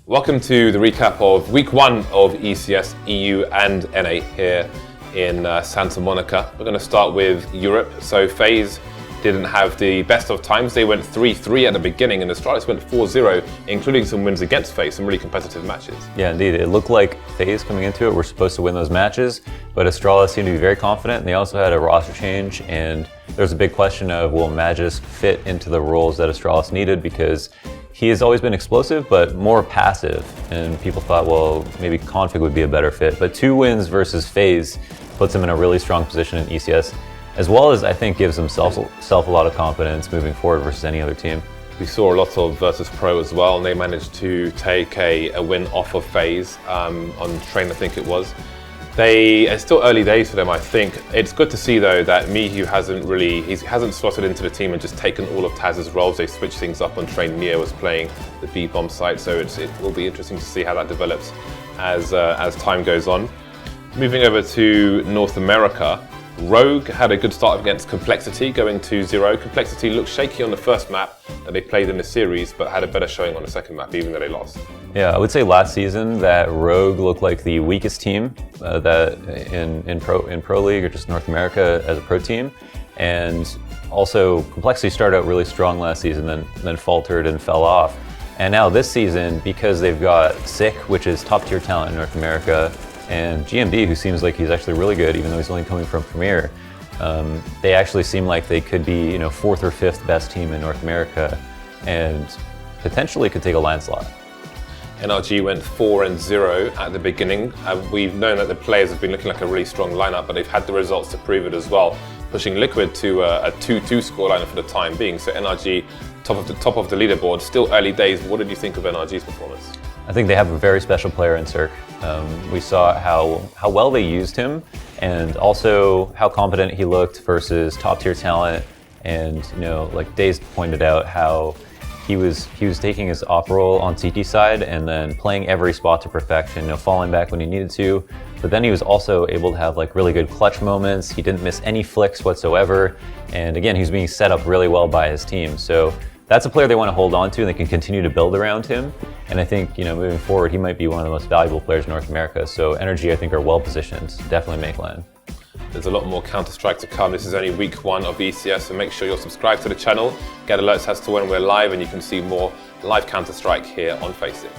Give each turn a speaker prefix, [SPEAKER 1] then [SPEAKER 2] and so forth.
[SPEAKER 1] Welcome to the recap of week 1 of ECS, EU and NA here in Santa Monica. We're going to start with Europe. So FaZe didn't have the best of times. They went 3-3 at the beginning and Astralis went 4-0, including some wins against FaZe, some really competitive matches. Yeah, indeed. It looked like FaZe coming into it were supposed to win those matches, but Astralis seemed to be very confident, and they also had a roster change, and there's a big question of will Magis fit into the roles that Astralis needed, because he has always been explosive, but more passive, and people thought, well, maybe Config would be a better fit. But 2 wins versus FaZe puts him in a really strong position in ECS, as well as I think gives himself a lot of confidence moving forward versus any other team. We saw a lot of Virtus.pro as well, and they managed to take a win off of FaZe on Train, I think it was. It's still early days for them, I think. It's good to see though that Mihu hasn't slotted into the team and just taken all of Taz's roles. They switched things up on Train. Mia was playing the B-bomb site, so it will be interesting to see how that develops as time goes on. Moving over to North America, Rogue had a good start against Complexity, going 2-0. Complexity looked shaky on the first map that they played in the series, but had a better showing on the second map, even though they lost. Yeah, I would say last season that Rogue looked like the weakest team that in Pro League or just North America as a pro team, and also Complexity started out really strong last season, then faltered and fell off. And now this season, because they've got Sick, which is top tier talent in North America, and GMD, who seems like he's actually really good, even though he's only coming from Premier, they actually seem like they could be, 4th or 5th best team in North America, and potentially could take a landslide. NRG went 4-0 at the beginning. We've known that the players have been looking like a really strong lineup, but they've had the results to prove it as well, pushing Liquid to a 2-2 scoreline for the time being. So NRG, top of the leaderboard, still early days. What did you think of NRG's performance? I think they have a very special player in Cirque. We saw how well they used him, and also how competent he looked versus top tier talent. And like Daze pointed out, how he was taking his op role on CT side and then playing every spot to perfection, falling back when he needed to. But then he was also able to have really good clutch moments. He didn't miss any flicks whatsoever. And again, he was being set up really well by his team. So that's a player they want to hold on to, and they can continue to build around him. And I think, moving forward, he might be one of the most valuable players in North America. So Energy, I think, are well positioned to definitely make LAN. There's a lot more Counter-Strike to come. This is only week 1 of ECS, so make sure you're subscribed to the channel, get alerts as to when we're live, and you can see more live Counter-Strike here on FACEIT.